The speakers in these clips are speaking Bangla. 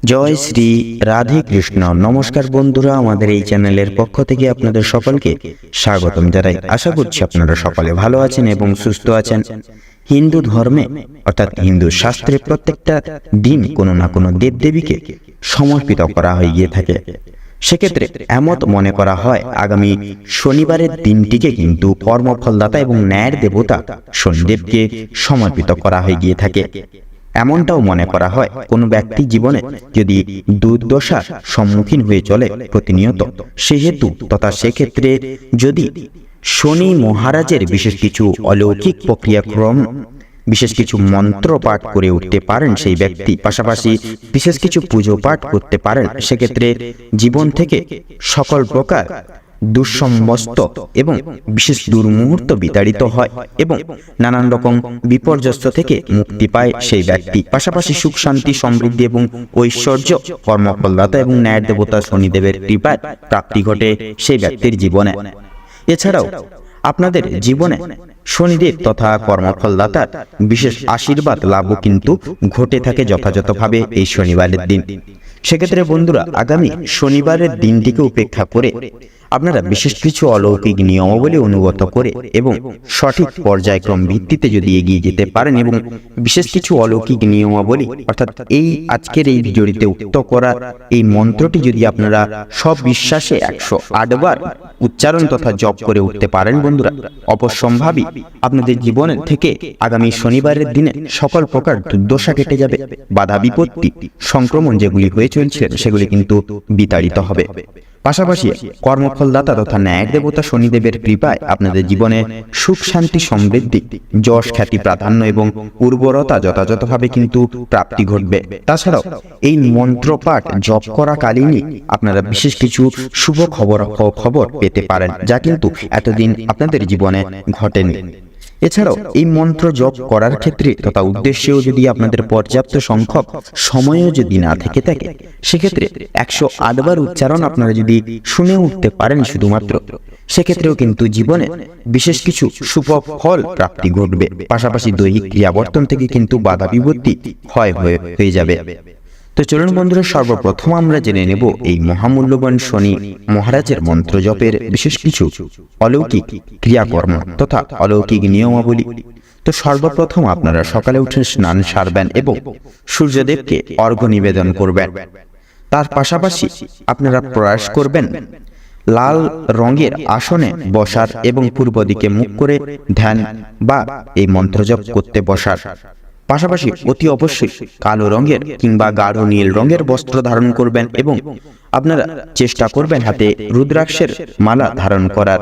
জয় শ্রী রাধে কৃষ্ণ। নমস্কার বন্ধুরা, আমাদের এই চ্যানেলের পক্ষ থেকে আপনাদের সকলকে স্বাগতম জানাই। আশা করছি আপনারা সকলে ভালো আছেন এবং সুস্থ আছেন। হিন্দু ধর্মে অর্থাৎ হিন্দু শাস্ত্রে প্রত্যেকটা দিন কোনো না কোনো দেবদেবীকে সমর্পিত করা হয়ে গিয়ে থাকে। সেক্ষেত্রে এমত মনে করা হয় আগামী শনিবারের দিনটিকে কিন্তু কর্মফলদাতা এবং ন্যায়ের দেবতা শনিদেবকে সমর্পিত করা হয়ে গিয়ে থাকে। এমনটাও মনে করা হয় কোনো ব্যক্তি জীবনে যদি দুর্দশার সম্মুখীন হয়ে চলে প্রতিনিয়ত, সেহেতু তথা সেক্ষেত্রে যদি শনি মহারাজের বিশেষ কিছু অলৌকিক প্রক্রিয়াক্রম, বিশেষ কিছু মন্ত্র পাঠ করে উঠতে পারেন সেই ব্যক্তি, পাশাপাশি বিশেষ কিছু পুজো পাঠ করতে পারেন, সেক্ষেত্রে জীবন থেকে সকল প্রকার দুঃসমস্ত এবং বিশেষ দুর্মুহূর্ত বিতাড়িত হয় এবং নানান রকম বিপর্যস্ত থেকে মুক্তি পায় সেই ব্যক্তি। পাশাপাশি সুখ শান্তি সমৃদ্ধি এবং ঐশ্বর্য কর্মফলদাতা এবং ন্যায়ের দেবতা শনিদেবের কৃপায় প্রাপ্তি ঘটে সেই ব্যক্তির জীবনে। এছাড়াও আপনাদের জীবনে শনিদেব তথা কর্মফলদাতার বিশেষ আশীর্বাদ লাভও কিন্তু ঘটে থাকে যথাযথভাবে এই শনিবারের দিন। সেক্ষেত্রে বন্ধুরা, আগামী শনিবারের দিনটিকে উপেক্ষা করে আপনারা বিশেষ কিছু অলৌকিক নিয়মাবলী অনুগত করে এবং সঠিক পর্যায়ক্রম ভিত্তিতে যদি এগিয়ে যেতে পারেন এবং বিশেষ কিছু অলৌকিক নিয়মাবলী অর্থাৎ এই আজকের এই ভিডিওটিতে উক্ত করা এই মন্ত্রটি যদি আপনারা সব বিশ্বাসে 108 বার উচ্চারণ তথা জপ করে উঠতে পারেন বন্ধুরা, অবশ্যম্ভাবী আপনাদের জীবনের থেকে আগামী শনিবারের দিনে সকল প্রকার দুর্দশা কেটে যাবে। বাধা বিপত্তি সংক্রমণ যেগুলি হয়ে চলছে সেগুলি কিন্তু বিতাড়িত হবে। পাশাপাশি কর্মফলদাতা তথা ন্যায়ের দেবতা শনিদেবের কৃপায় আপনাদের জীবনে সুখ শান্তি সমৃদ্ধি যশ খ্যাতি প্রাধান্য এবং উর্বরতা যথাযথভাবে কিন্তু প্রাপ্তি ঘটবে। তাছাড়াও এই মন্ত্র পাঠ জপ করা কালীনই আপনারা বিশেষ কিছু শুভ খবর পেতে পারেন, যা কিন্তু এতদিন আপনাদের জীবনে ঘটেনি। এছাড়াও এই মন্ত্র জপ করার ক্ষেত্রে তথা উদ্দেশ্যেও যদি আপনাদের পর্যাপ্ত সংখ্যক সময়ও যদি না থেকে থাকে, সেক্ষেত্রে 108 বার উচ্চারণ আপনারা যদি শুনে উঠতে পারেন শুধুমাত্র, সেক্ষেত্রেও কিন্তু জীবনে বিশেষ কিছু শুভ ফল প্রাপ্তি ঘটবে। পাশাপাশি দৈহিক ক্রিয়াবর্তন থেকে কিন্তু বাধা বিপত্তি হয়ে যাবে। তো চলুন বন্ধুরা, সর্বপ্রথম আমরা জেনে নেব এই মহামূল্যবান শনি মহারাজের মন্ত্র জপের বিশেষ কিছু অলৌকিক ক্রিয়াকর্ম তথা অলৌকিক নিয়মাবলী। তো সর্বপ্রথম আপনারা সকালে উঠে স্নান সারবেন এবং সূর্যদেবকে অর্ঘ্য নিবেদন করবেন। তার পাশাপাশি আপনারা প্রয়াস করবেন লাল রঙের আসনে বসার এবং পূর্ব দিকে মুখ করে ধ্যান বা এই মন্ত্র জপ করতে বসার। পাশাপাশি অতি অবশ্যই কালো রঙের কিংবা গাঢ় নীল রঙের বস্ত্র ধারণ করবেন এবং আপনারা চেষ্টা করবেন হাতে রুদ্রাক্ষের মালা ধারণ করার।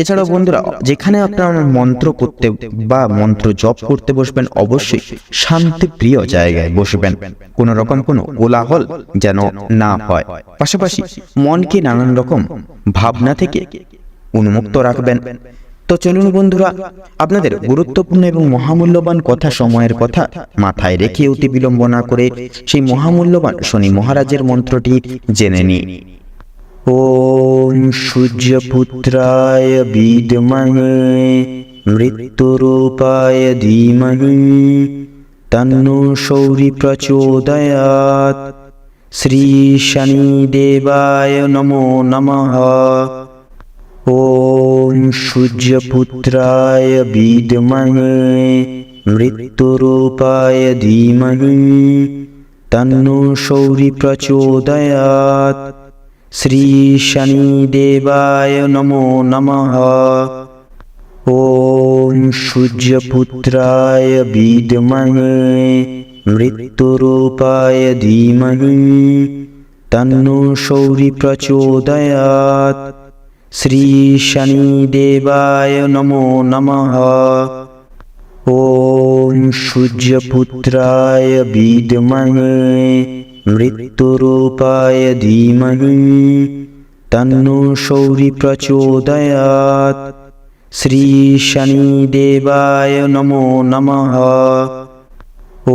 এছাড়াও বন্ধুরা, যেখানে আপনারা মন্ত্র করতে বা মন্ত্র জপ করতে বসবেন, অবশ্যই শান্তিপ্রিয় জায়গায় বসবেন, কোন রকম কোনো কোলাহল যেন না হয়। পাশাপাশি মনকে নানান রকম ভাবনা থেকে উন্মুক্ত রাখবেন। তো চলুন বন্ধুরা, আপনাদের গুরুত্বপূর্ণ এবং মহামূল্যবান কথা সময়ের কথা মাথায় রেখে অতি বিলম্ব না করে সেই মহামূল্যবান শনি মহারাজের মন্ত্রটি জেনে নিই। ওম সূর্যপুত্রায় বিদ্মহে মৃত্যুরূপায় ধীমহি তন্নো সৌরি প্রচোদয়াৎ। শ্রী শনিদেবায় নমো নমঃ। ওম সূর্যপুত্রায় বিদ্মহে মৃত্যুরূপায় ধীমহি তন্নো সৌরি প্রচোদয়াৎ। শ্রী শনিদেবায় নমো নমঃ। ওম সূর্যপুত্রায় বিদ্মহে মৃত্যুরূপায় ধীমহি তন্নো সৌরি প্রচোদয়াৎ। শ্রী শনিদেবায় নমো নমঃ। ওম সূর্যপুত্রায় বিদ্মহে মৃত্যুরূপায় ধীমহি তন্নো সৌরি প্রচোদয়াৎ। শ্রী শনিদেবায় নমো নমঃ।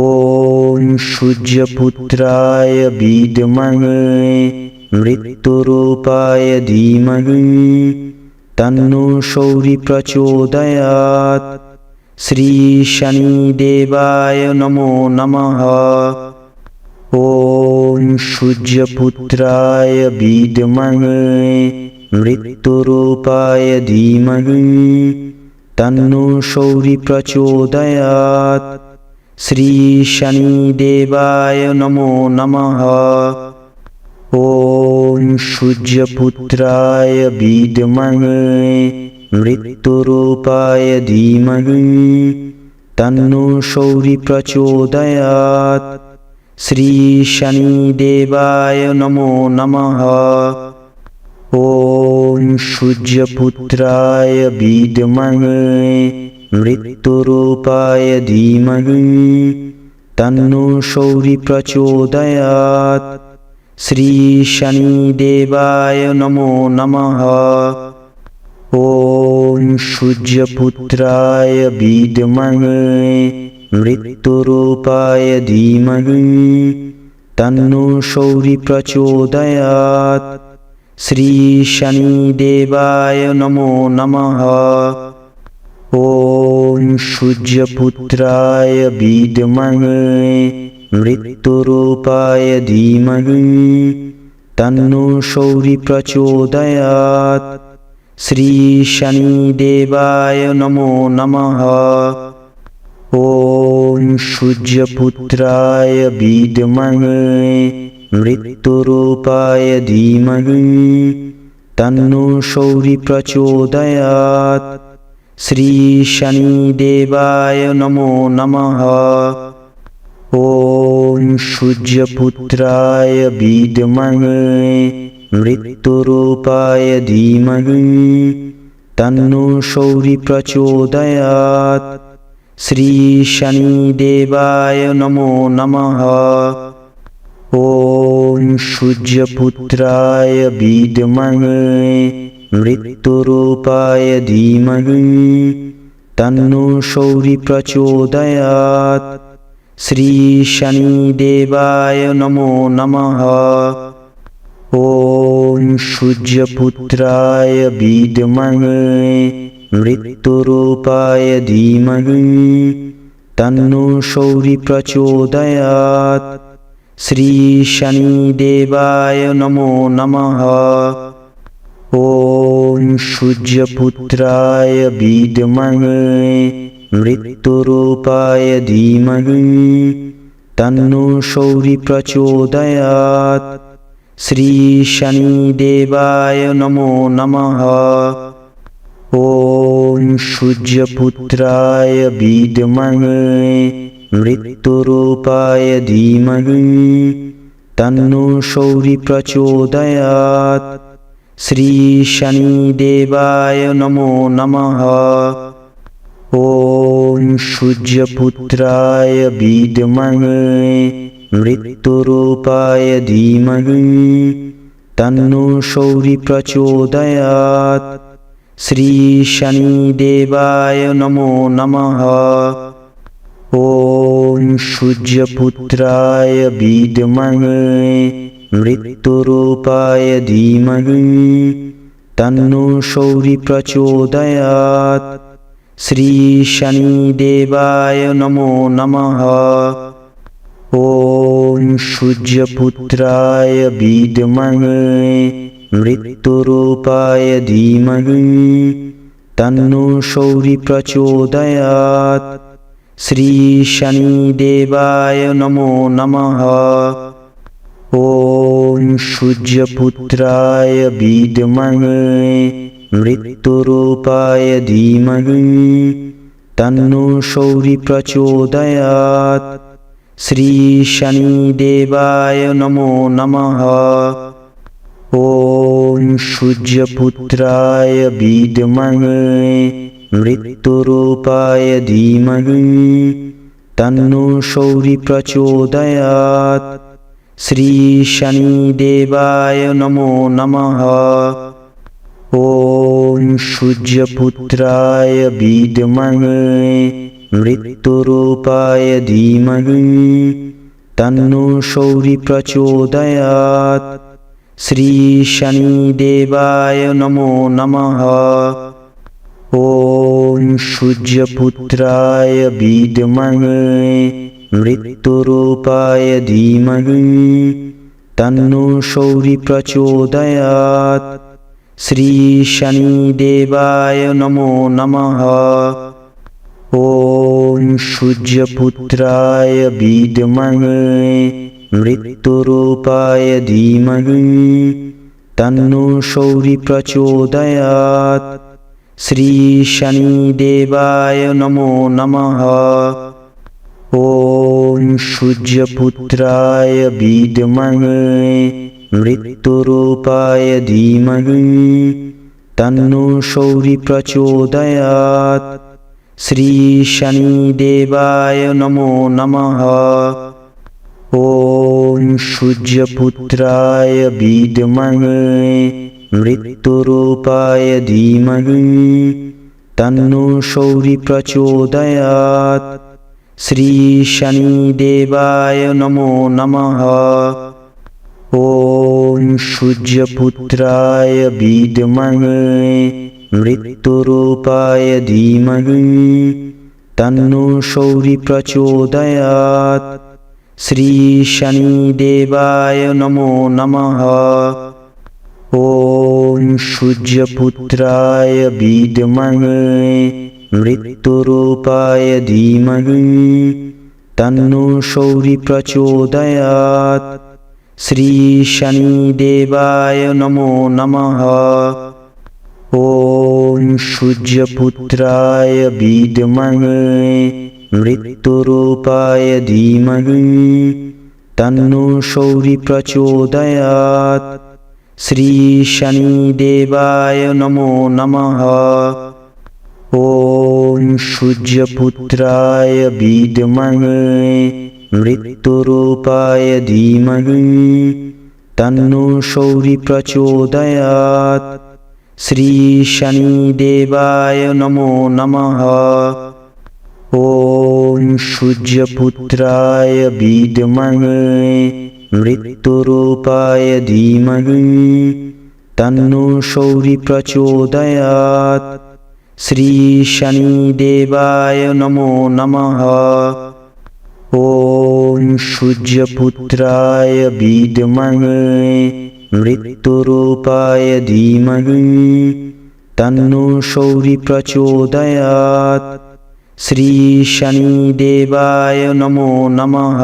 ওম সূর্যপুত্রায় বিদ্মহে মৃত্যুরূপায় ধীমহি তন্নো সৌরি প্রচোদয়াৎ। শ্রী শনিদেবায় নমো নমঃ। ওম সূর্যপুত্রায় বিদ্মহে মৃত্যুরূপায় ধীমহি তন্নো সৌরি প্রচোদয়াৎ। শ্রী শনিদেবায় নমো নমঃ। ওম সূর্যপুত্রায় বিদ্মহে মৃত্যুরূপায় ধীমহি তন্নো সৌরি প্রচোদয়াৎ। শ্রী শনিদেবায় নমো নমঃ। ওম সূর্যপুত্রায় বিদ্মহে মৃত্যুরূপায় ধীমহি তন্নো সৌরি প্রচোদয়াৎ। শ্রী শনিদেবায় নমো নমঃ। ওম সূর্যপুত্রায় বিদ্মহে মৃত্যুরূপায় ধীমহি তন্নো সৌরি প্রচোদয়াৎ। শ্রী শনিদেবায় নমো নমঃ। ওম সূর্যপুত্রায় বিদ্মহে মৃত্যুরূপায় ধীমহি তন্নো সৌরি প্রচোদয়াৎ। শ্রী শনিদেবায় নমো নমঃ। ওম সূর্যপুত্রায় বিদ্মহে মৃত্যুরূপায় ধীমহি তন্নো সৌরি প্রচোদয়াৎ। শ্রী শনিদেবায় নমো নমঃ। ওম সূর্যপুত্রায় বিদ্মহে মৃত্যুরূপায় ধীমহি তন্নো সৌরি প্রচোদয়াৎ। শ্রী শনিদেবায় নমো নমঃ। ওম সূর্যপুত্রায় বিদ্মহে মৃত্যুরূপায় ধীমহি তন্নো সৌরি প্রচোদয়াৎ। শ্রী শনিদেবায় নমো নমঃ। ওম সূর্যপুত্রায় বিদ্মহে মৃত্যুরূপায় ধীমহি তন্নো সৌরি প্রচোদয়াৎ। শ্রী শনিদেবায় নমো নমঃ। ওম সূর্যপুত্রায় বিদ্মহে মৃত্যুরূপায় ধীমহি তন্নো সৌরি প্রচোদয়াৎ। শ্রী শনিদেবায় নমো নমঃ। ওম সূর্যপুত্রায় বিদ্মহে মৃত্যুরূপায় ধীমহি তন্নো সৌরি প্রচোদয়াৎ। শ্রী শনিদেবায় নমো নমঃ। ওম সূর্যপুত্রায় বিদ্মহে মৃত্যুরূপায় ধীমহি তন্নো সৌরি প্রচোদয়াৎ। শ্রী শনিদেবায় নমো নমঃ। ওম সূর্যপুত্রায় বিদ্মহে মৃত্যুরূপায় ধীমহি তন্নো সৌরি প্রচোদয়াৎ। শ্রী শনিদেবায় নমো নমঃ। ওম সূর্যপুত্রায় বিদ্মহে মৃত্যুরূপায় ধীমহি তন্নো সৌরি প্রচোদয়াৎ। শ্রী শনিদেবায় নমো নমঃ। ওম সূর্যপুত্রায় বিদ্মহে মৃত্যুরূপায় ধীমহি তন্নো সৌরি প্রচোদয়াৎ। শ্রী শনিদেবায় নমো নমঃ। ওম সূর্যপুত্রায় বিদ্মহে মৃত্যুরূপায় ধীমহি তন্নো সৌরি প্রচোদয়াৎ। শ্রী শনিদেবায় নমো নমঃ। ওম সূর্যপুত্রায় বিদ্মহে মৃত্যুরূপায় ধীমহি তন্নো সৌরি প্রচোদয়াৎ। শ্রী শনিদেবায় নমো নমঃ। ওম সূর্যপুত্রায় বিদ্মহে মৃত্যুরূপায় ধীমহি तन्नो शौरि प्रचोदयात्। श्री शनिदेवाय नमो नमः। ॐ सूर्यपुत्राय विद्महे मृत्युरूपाय धीमहि तन्नो शौरि प्रचोदयात्। श्री शनिदेवाय नमो नमः। ॐ सूर्यपुत्राय विद्महे मृत्युरूपाय धीमहि तन्नो शौरि प्रचोदयात्। श्री शनिदेवाय नमो नमः। ॐ सूर्यपुत्राय विद्महे मृत्युरूपाय धीमहि तन्नो शौरि प्रचोदयात्। श्री शनिदेवाय नमो नमः। ॐ सूर्यपुत्राय विद्महे मृत्युरूपाय धीमहि तन्नो शौरि प्रचोदयात्। श्री शनिदेवाय नमो नमः। ॐ सूर्यपुत्राय विद्महे मृत्युरूपाय धीमहि तन्नो शौरि प्रचोदयात्। श्री शनिदेवाय नमो नमः। ॐ सूर्यपुत्राय विद्महे मृत्युरूपाय धीमहि तन्नो शौरि प्रचोदयात्। श्री शनिदेवाय नमो नमः। ॐ सूर्यपुत्राय विद्महे मृत्युरूपाय धीमहि तन्नो शौरि प्रचोदयात्। श्री शनिदेवाय नमो नमः। ॐ सूर्यपुत्राय विद्महे मृत्युरूपाय धीमहि तन्नो शौरि प्रचोदयात्। श्री शनिदेवाय नमो नमः। ॐ सूर्यपुत्राय विद्महे मृत्युरूपाय धीमहि तन्नो शौरि प्रचोदयात्। श्री शनिदेवाय नमो नमः।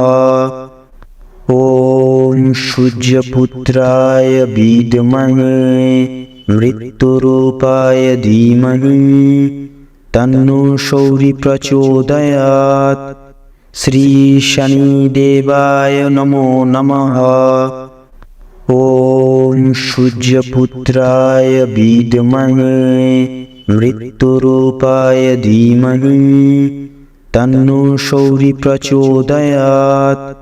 ॐ सूर्यपुत्राय विद्महे मृत्युरूपाय धीमहि तन्नो शौरि प्रचोदयात्। श्री शनिदेवाय नमो नमः। ॐ सूर्यपुत्राय विद्महे मृत्युरूपाय धीमहि तन्नो शौरि प्रचोदयात्।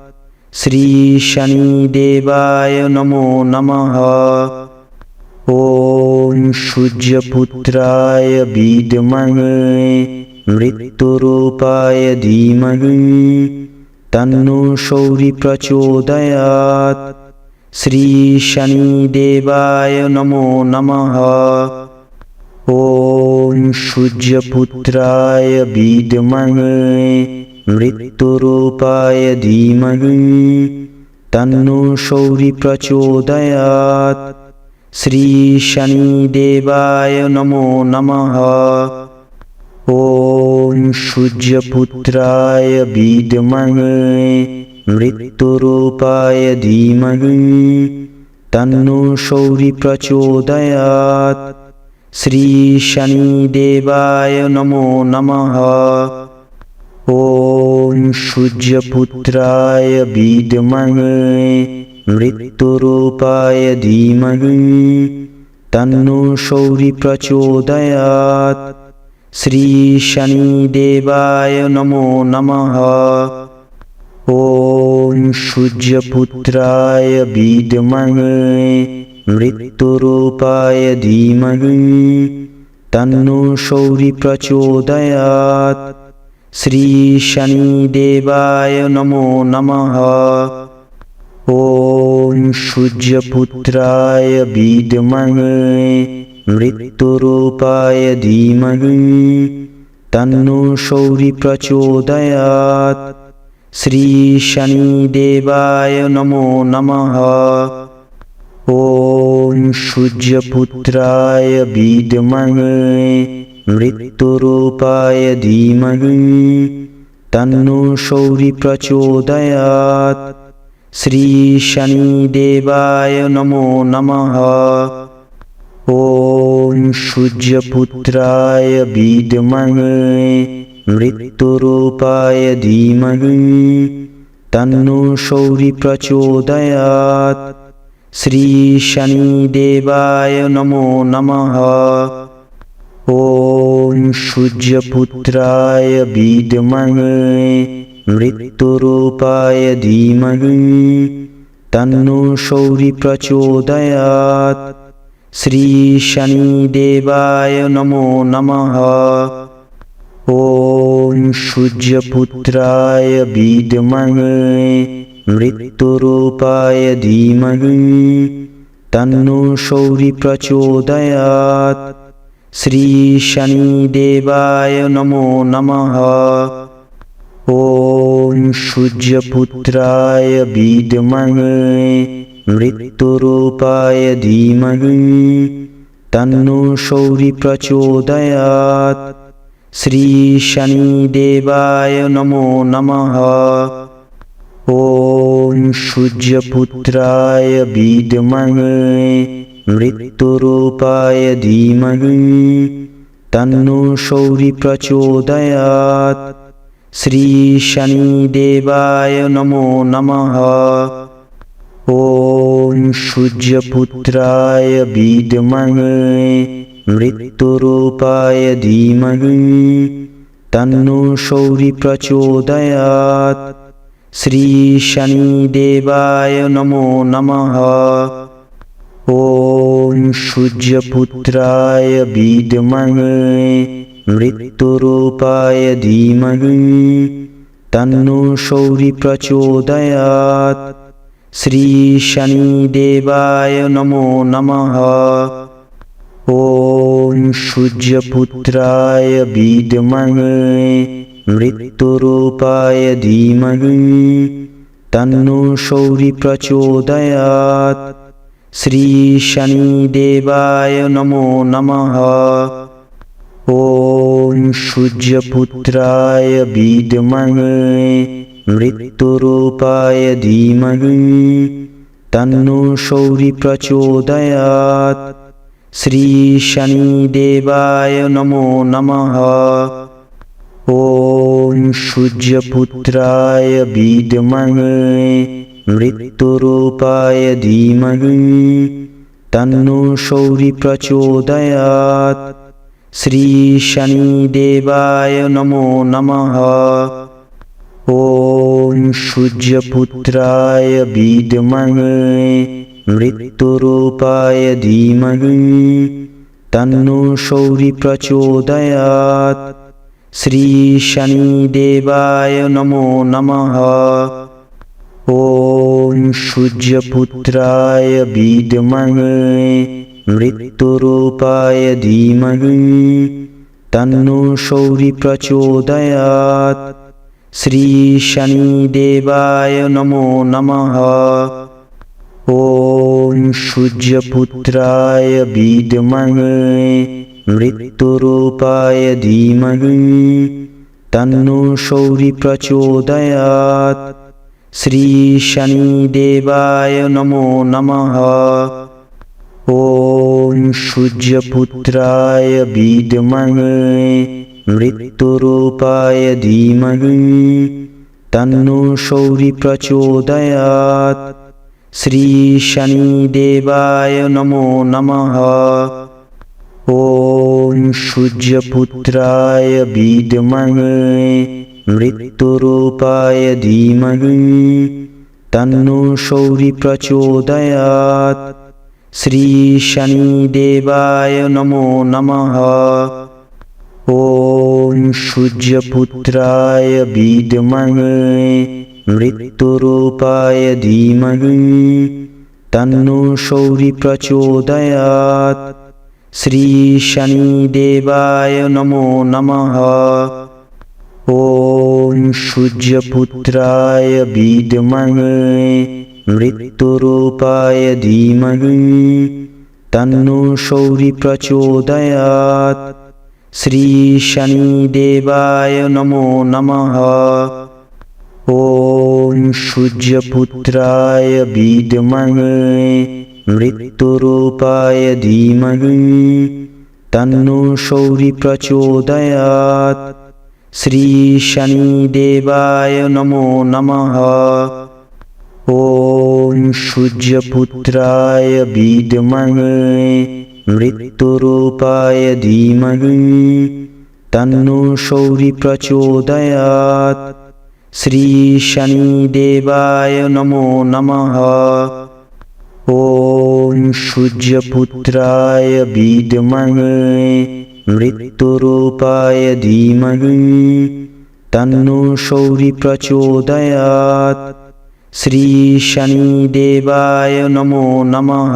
श्री शनिदेवाय नमो नमः। ॐ सूर्यपुत्राय विद्महे मृत्युरूपाय धीमहि तन्नो शौरि प्रचोदयात्। श्री शनिदेवाय नमो नमः। ॐ सूर्यपुत्राय विद्महे मृत्युरूपाय धीमहि तन्नो शौरि प्रचोदयात्। श्री शनिदेवाय नमो नमः। ॐ सूर्यपुत्राय विद्महे मृत्युरूपाय धीमहि तन्नो शौरि प्रचोदयात्। श्री शनिदेवाय नमो नमः। ॐ सूर्यपुत्राय विद्महे मृत्युरूपाय धीमहि तन्नो शौरि प्रचोदयात्। श्री शनिदेवाय नमो नमः। ॐ सूर्यपुत्राय विद्महे मृत्युरूपाय धीमहि तन्नो शौरि प्रचोदयात्। श्री शनिदेवाय नमो नमः। ॐ सूर्यपुत्राय विद्महे मृत्युरूपाय धीमहि तन्नो शौरि प्रचोदयात्। শ্রী শনিদেবায় নমো নমঃ। ওম সূর্যপুত্রায় বিদ্মহে মৃত্যুরূপায় ধীমহি তন্নো সৌরি প্রচোদয়াৎ। শ্রী শনিদেবায় নমো নমঃ। ওম সূর্যপুত্রায় বিদ্মহে মৃত্যুরূপায় ধীমহি তন্নো সৌরি প্রচোদয়াৎ। শ্রী শনিদেবায় নমো নমঃ। ওম সূর্যপুত্রায় বিদ্মহে মৃত্যুরূপায় ধীমহি তন্নো সৌরি প্রচোদয়াৎ। শ্রী শনিদেবায় নমো নমঃ। ওম সূর্যপুত্রায় বিদ্মহে মৃত্যুরূপায় ধীমহি তন্নো সৌরি প্রচোদয়াৎ। শ্রী শনিদেবায় নমো নমঃ। ওম সূর্যপুত্রায় বিদ্মহে মৃত্যুরূপায় ধীমহি তন্নো সৌরি প্রচোদয়াৎ। শ্রী শনিদেবায় নমো নমঃ। ওম সূর্যপুত্রায় বিদ্মহে মৃত্যুরূপায় ধীমহি তন্নো সৌরি প্রচোদয়াৎ। শ্রী শনিদেবায় নমো নমঃ। ওম সূর্যপুত্রায় বিদ্মহে মৃত্যুরূপায় ধীমহি তন্নো সৌরি প্রচোদয়াৎ। শ্রী শনিদেবায় নমো নমঃ। ওম সূর্যপুত্রায় বিদ্মহে মৃত্যুরূপায় ধীমহি তন্নো সৌরি প্রচোদয়াৎ। শ্রী শনিদেবায় নমো নমঃ। ওম সূর্যপুত্রায় বিদ্মহে মৃত্যুরূপায় ধীমহি তন্নো সৌরি প্রচোদয়াৎ। শ্রী শনিদেবায় নমো নমঃ। ওম সূর্যপুত্রায় বিদ্মহে মৃত্যুরূপায় ধীমহি তন্নো সৌরি প্রচোদয়াৎ। শ্রী শনিদেবায় নমো নমঃ। ওম সূর্যপুত্রায় বিদ্মহে মৃত্যুরূপায় ধীমহি তন্নো সৌরি প্রচোদয়াৎ। শ্রী শনিদেবায় নমো নমঃ। ওম সূর্যপুত্রায় বিদ্মহে মৃত্যুরূপায় ধীমহি তন্নো সৌরি প্রচোদয়াৎ। শ্রী শনিদেবায় নমো নমঃ। ওম সূর্যপুত্রায় বিদ্মহে মৃত্যুরূপায় ধীমহি তন্নো সৌরি প্রচোদয়াৎ। শ্রী শনিদেবায় নমো নমঃ। ওম সূর্যপুত্রায় বিদ্মহে মৃত্যুরূপায় ধীমহি তন্নো সৌরি প্রচোদয়াৎ। শ্রী শনিদেবায় নমো নমঃ। ওম সূর্যপুত্রায় বিদ্মহে মৃত্যুরূপায় ধীমহি তন্নো সৌরি প্রচোদয়াৎ। শ্রী শনিদেবায় নমো নমঃ। ওম সূর্যপুত্রায় বিদ্মহে মৃত্যুরূপায় ধীমহি তন্নো সৌরি প্রচোদয়াৎ। শ্রী শনিদেবায় নমো নমঃ। ওম সূর্যপুত্রায় বিদ্মহে মৃত্যুরূপায় ধীমহি তন্নো সৌরি প্রচোদয়াৎ। শ্রী শনিদেবায় নমো নমঃ। ওম সূর্যপুত্রায় বিদ্মহে মৃত্যুরূপায় ধীমহি তন্নো সৌরি প্রচোদয়াৎ। শ্রী শনিদেবায় নমো নমঃ। ওম সূর্যপুত্রায় বিদ্মহে মৃত্যুরূপায় ধীমহি তন্নো সৌরি প্রচোদয়াৎ। শ্রী শনিদেবায় নমো নমঃ। ওম সূর্যপুত্রায় বিদ্মহে মৃত্যুরূপায় ধীমহি তন্নো সৌরি প্রচোদয়াৎ। শ্রী শনিদেবায় নমো নমঃ। ওম সূর্যপুত্রায় বিদ্মহে মৃত্যুরূপায় ধীমহি তন্নো সৌরি প্রচোদয়াৎ। শ্রী শনিদেবায় নমো নমঃ।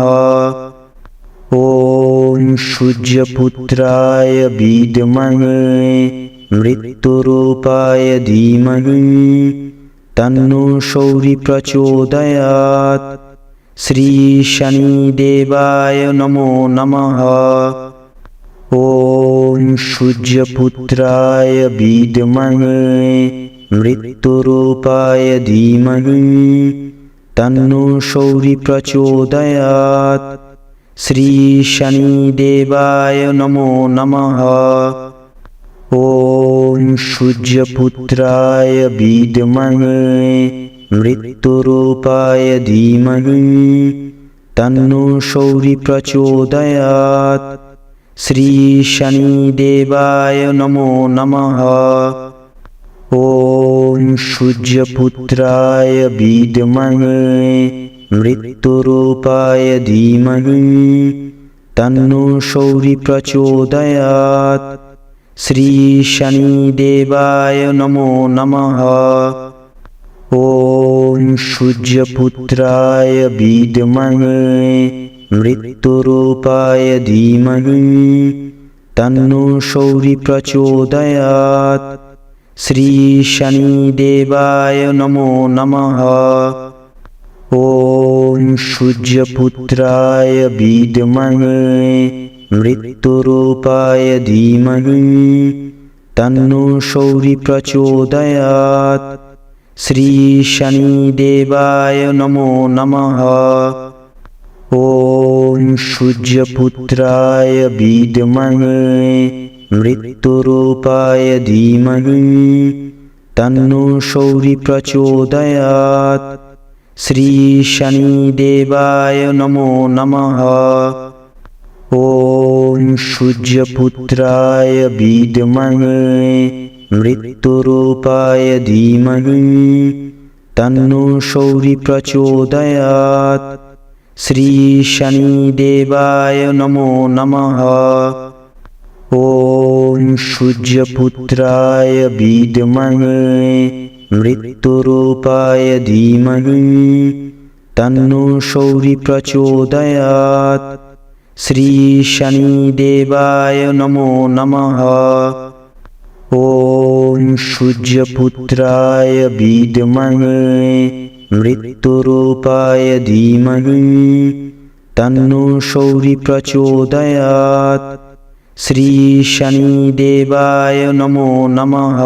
ওম সূর্যপুত্রায় বিদ্মহে মৃত্যুরূপায় ধীমহি তন্নো সৌরি প্রচোদয়াৎ। শ্রী শনিদেবায় নমো নমঃ। ওম সূর্যপুত্রায় বিদ্মহে মৃত্যুরূপায় ধীমহি তন্নো সৌরি প্রচোদয়াৎ। শ্রী শনিদেবায় নমো নমঃ। ওম সূর্যপুত্রায় বিদ্মহে মৃত্যুরূপায় ধীমহি তন্নো সৌরি প্রচোদয়াৎ। শ্রী শনিদেবায় নমো নমঃ। ওম সূর্যপুত্রায় বিদ্মহে মৃত্যুরূপায় ধীমহি তন্নো সৌরি প্রচোদয়াৎ। শ্রী শনিদেবায় নমো নমঃ। ওম সূর্যপুত্রায় বিদ্মহে মৃত্যুরূপায় ধীমহি তন্নো সৌরি প্রচোদয়াৎ। শ্রী শনিদেবায় নমো নমঃ। ওম সূর্যপুত্রায় বিদ্মহে মৃত্যুরূপায় ধীমহি তন্নো সৌরি প্রচোদয়াৎ। শ্রী শনিদেবায় নমো নমঃ। ওম সূর্যপুত্রায় বিদ্মহে মৃত্যুরূপায় ধীমহি তন্নো সৌরি প্রচোদয়াৎ। শ্রী শনিদেবায় নমো নমঃ। ওম সূর্যপুত্রায় বিদ্মহে মৃত্যুরূপায় ধীমহি তন্নো সৌরি প্রচোদয়াৎ। শ্রী শনিদেবায় নমো নমঃ। ওম সূর্যপুত্রায় বিদ্মহে মৃত্যুরূপায় ধীমহি তন্নো সৌরি প্রচোদয়াৎ। শ্রী শনিদেবায় নমো নমঃ। ওম সূর্যপুত্রায় বিদ্মহে মৃত্যুরূপায় ধীমহি তন্নো সৌরি প্রচোদয়াৎ। শ্রী শনিদেবায় নমো নমঃ।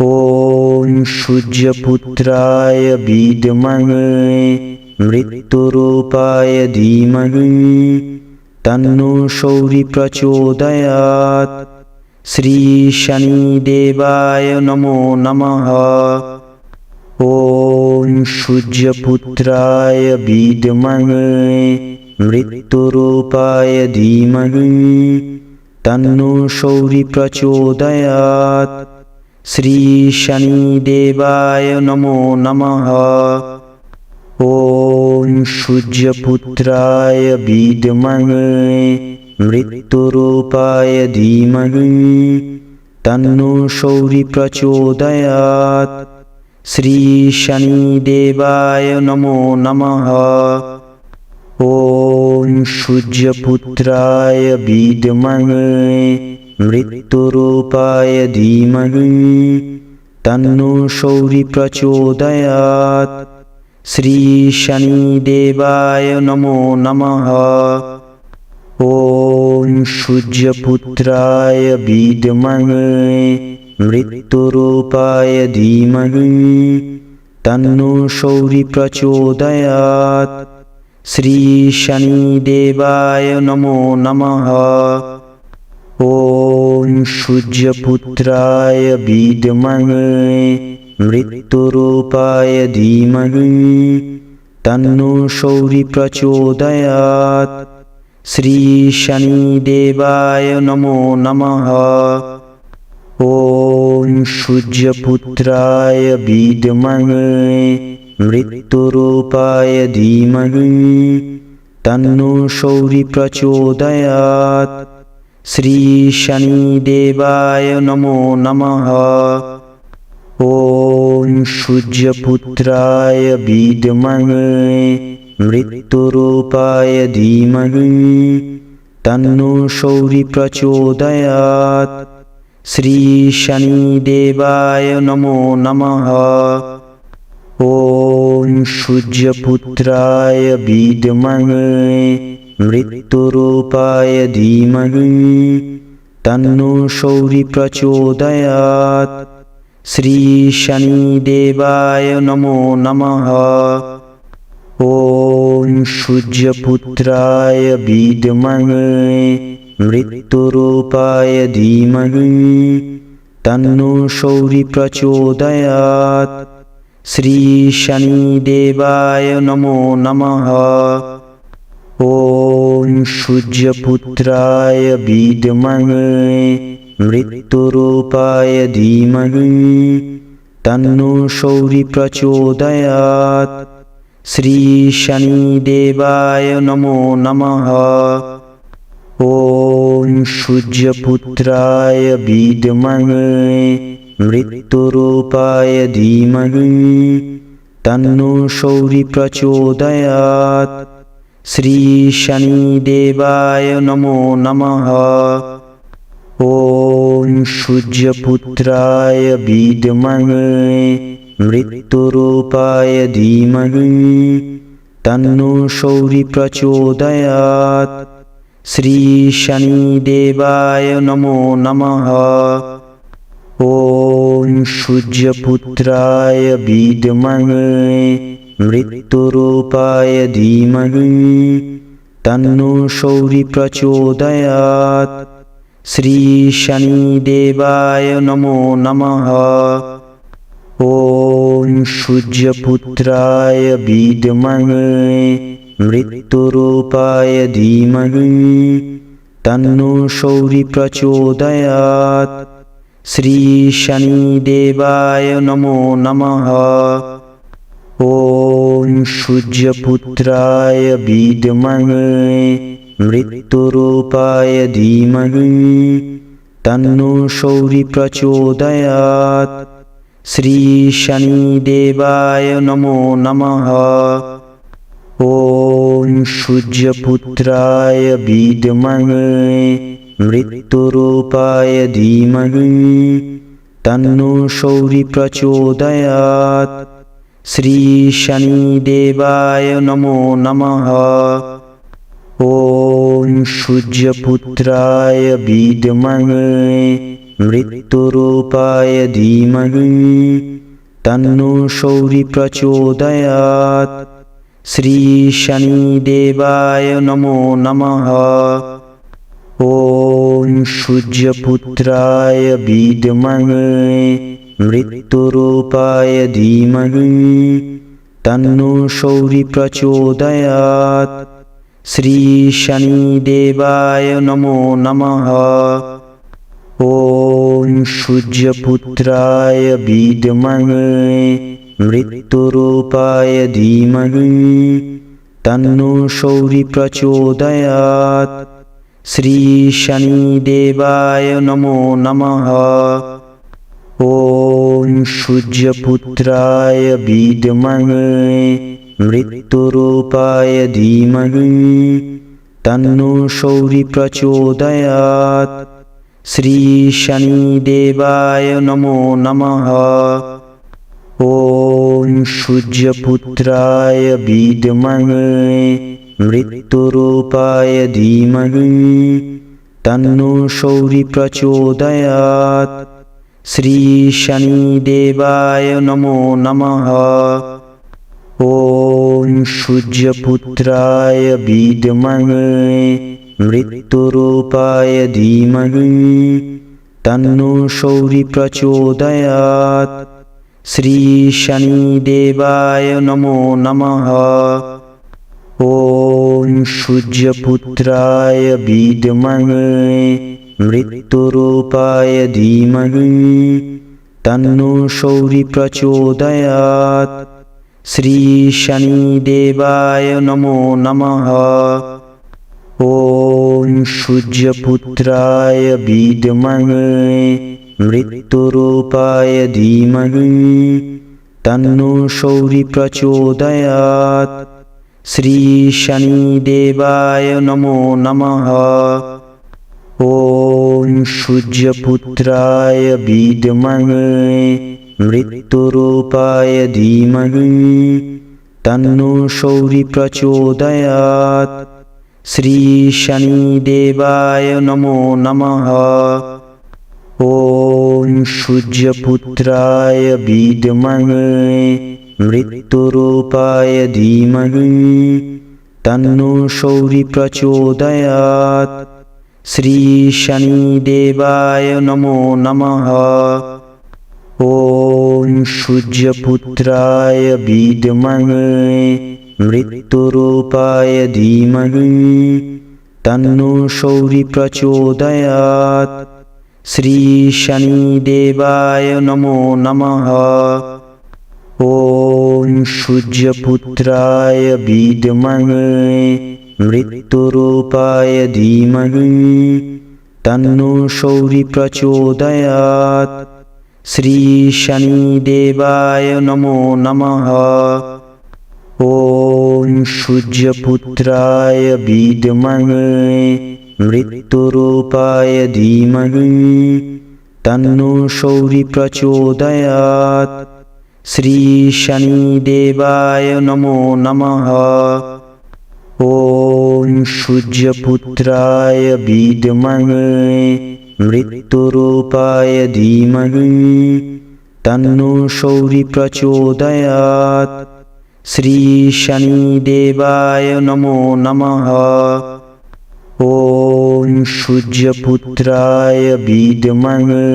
ওম সূর্যপুত্রায় বিদ্মহে মৃত্যুরূপায় ধীমহি তন্নো সৌরি প্রচোদয়াৎ। শ্রী শনিদেবায় নমো নমঃ। ওম সূর্যপুত্রায় বিদ্মহে মৃত্যুরূপায় ধীমহি তন্নো সৌরি প্রচোদয়াৎ। শ্রী শনিদেবায় নমো নমঃ। ওম সূর্যপুত্রায় বিদ্মহে মৃত্যুরূপায় ধীমহি তন্নো সৌরি প্রচোদয়াৎ। শ্রী শনিদেবায় নমো নমঃ। ওম সূর্যপুত্রায় বিদ্মহে মৃত্যুরূপায় ধীমহি তন্নো শৌরি প্রচোদয়াৎ। শ্রী শনিদেবায় নমো নমঃ। ওম সূর্যপুত্রায় বিদ্মহে মৃত্যুরূপায় ধীমহি তন্নো শৌরি প্রচোদয়াৎ। শ্রী শনিদেবায় নমো নমঃ। ওম সূর্যপুত্রায় বিদ্মহে মৃত্যুরূপায় ধীমহি তন্নো শৌরি প্রচোদয়াৎ। শ্রী শনিদেবায় নমো নমঃ। ওম সূর্যপুত্রায় বিদ্মহে মৃত্যুরূপায় ধীমহি তন্নো শৌরি প্রচোদয়াৎ। শ্রী শনিদেবায় নমো নমঃ। ওম সূর্যপুত্রায় বিদ্মহে মৃত্যুরূপায় ধীমহি তন্নো শৌরি প্রচোদয়াৎ। শ্রী শনিদেবায় নমো নমঃ। ওম সূর্যপুত্রায় বিদ্মহে মৃত্যুরূপায় ধীমহি তন্নো শৌরি প্রচোদয়াৎ। শ্রী শনিদেবায় নমো নমঃ। ওম সূর্যপুত্রায় বিদ্মহে মৃত্যুরূপায় ধীমহি তন্নো শৌরি প্রচোদয়াৎ। শ্রী শনিদেবায় নমো নমঃ। ওম সূর্যপুত্রায় বিদ্মহে মৃত্যুরূপায় ধীমহি তন্নো শৌরি প্রচোদয়াৎ। শ্রী শনিদেবায় নমো নমঃ। ওম সূর্যপুত্রায় বিদ্মহে মৃত্যুরূপায় ধীমহি তন্নো শৌরি প্রচোদয়াৎ। শ্রী শনিদেবায় নমো নমঃ। ওম সূর্যপুত্রায় বিদ্মহে মৃত্যুরূপায় ধীমহি তন্নো শৌরি প্রচোদয়াৎ। শ্রী শনিদেবায় নমো নমঃ। ওম সূর্যপুত্রায় বিদ্মহে মৃত্যুরূপায় ধীমহি তন্নো শৌরি প্রচোদয়াৎ। শ্রী শনিদেবায় নমো নমঃ। ওম সূর্যপুত্রায় বিদ্মহে মৃত্যুরূপায় ধীমহি তন্নো শৌরি প্রচোদয়াৎ। শ্রী শনিদেবায় নমো নমঃ। ওম সূর্যপুত্রায় বিদ্মহে মৃত্যুরূপায় ধীমহি তন্নো শৌরি প্রচোদয়াৎ। শ্রী শনিদেবায় নমো নমঃ। ওম সূর্যপুত্রায় বিদ্মহে মৃত্যুরূপায় ধীমহি তন্নো শৌরি প্রচোদয়াৎ। শ্রী শনিদেবায় নমো নমঃ। ওম সূর্যপুত্রায় বিদ্মহে মৃত্যুরূপায় ধীমহি তন্নো শৌরি প্রচোদয়াৎ। শ্রী শনিদেবায় নমো নমঃ। ওম সূর্যপুত্রায় বিদ্মহে মৃত্যুরূপায় ধীমহি তন্নো শৌরি প্রচোদয়াৎ। শ্রী শনিদেবায় নমো নমঃ। ওম সূর্যপুত্রায় বিদ্মহে মৃত্যুরূপায় ধীমহি তন্নো শৌরি প্রচোদয়াৎ। শ্রী শনিদেবায় নমো নমঃ। ওম সূর্যপুত্রায় বিদ্মহে মৃত্যুরূপায় ধীমহি তন্নো শৌরি প্রচোদয়াৎ। শ্রী শনিদেবায় নমো নমঃ। ওম সূর্যপুত্রায় বিদ্মহে মৃত্যুরূপায় ধীমহি তন্নো সৌরি প্রচোদয়াৎ। শ্রী শনিদেবায় নমো নমঃ। ওম সূর্যপুত্রায় বিদ্মহে মৃত্যুরূপায় ধীমহি তন্নো সৌরি প্রচোদয়াৎ। শ্রী শনিদেবায় নমো নমঃ। ওম সূর্যপুত্রায় বিদ্মহে মৃত্যুরূপায় ধীমহি তন্নো সৌরি প্রচোদয়াৎ। শ্রী শনিদেবায় নমো নমঃ। ওম সূর্যপুত্রায় বিদ্মহে মৃত্যুরূপায় ধীমহি তন্নো সৌরি প্রচোদয়াৎ। শ্রী শনিদেবায় নমো নমঃ। ওম সূর্যপুত্রায় বিদ্মহে মৃত্যুরূপায় ধীমহি তন্নো সৌরি প্রচোদয়াৎ। শ্রী শনিদেবায় নমো নমঃ। ওম সূর্যপুত্রায় বিদ্মহে মৃত্যুরূপায় ধীমহি তন্নো সৌরি প্রচোদয়াৎ। শ্রী শনিদেবায় নমো নমঃ। ওম সূর্যপুত্রায় বিদ্মহে মৃত্যুরূপায় ধীমহি তন্নো সৌরি প্রচোদয়াৎ। শ্রী শনিদেবায় নমো নমঃ। ওম সূর্যপুত্রায় বিদ্মহে মৃত্যুরূপায় ধীমহি তন্নো সৌরি প্রচোদয়াৎ। শ্রী শনিদেবায় নমো নমঃ। ওম সূর্যপুত্রায় বিদ্মহে মৃত্যুরূপায় ধীমহি তন্নো সৌরি প্রচোদয়াৎ। শ্রী শনিদেবায় নমো নমঃ। ওম সূর্যপুত্রায় বিদ্মহে মৃত্যুরূপায় ধীমহি তন্নো সৌরি প্রচোদয়াৎ। শ্রী শনিদেবায় নমো নমঃ। ওম সূর্যপুত্রায় বিদ্মহে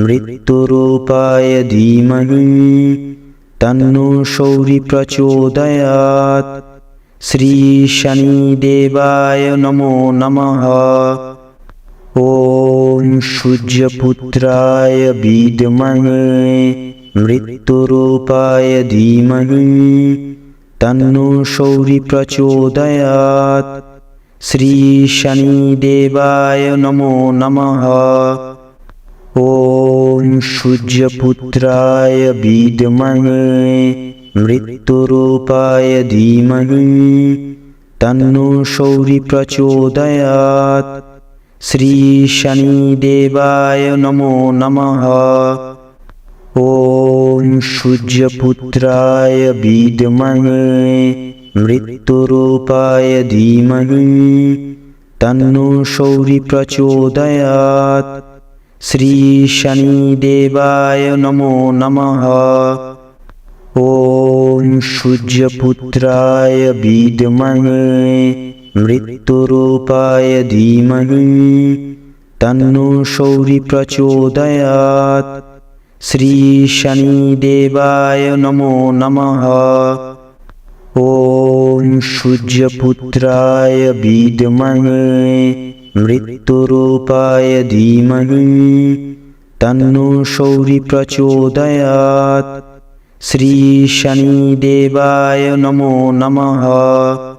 মৃত্যুরূপায় ধীমহি তন্নো সৌরি প্রচোদয়াৎ। শ্রী শনিদেবায় নমো নমঃ। ওম সূর্যপুত্রায় বিদ্মহে মৃত্যুরূপায় ধীমহি তন্নো সৌরি প্রচোদয়াৎ। শ্রী শনিদেবায় নমো নমঃ। ওম সূর্যপুত্রায় বিদ্মহে মৃত্যুরূপায় ধীমহি তন্নো সৌরি প্রচোদয়াৎ। শ্রী শনিদেবায় নমো নমঃ। ওম সূর্যপুত্রায় বিদ্মহে মৃত্যুরূপায় ধীমহি তন্নো সৌরি প্রচোদয়াৎ। শ্রী শনিদেবায় নমো নমঃ। ওম সূর্যপুত্রায় বিদ্মহে মৃত্যুরূপায় ধীমহি তন্নো সৌরি প্রচোদয়াৎ। শ্রী শনিদেবায় নমো নমঃ। ওম সূর্যপুত্রায় বিদ্মহে মৃত্যুরূপায় ধীমহি তন্নো সৌরি প্রচোদয়াৎ। শ্রী শনিদেবায় নমো নমঃ।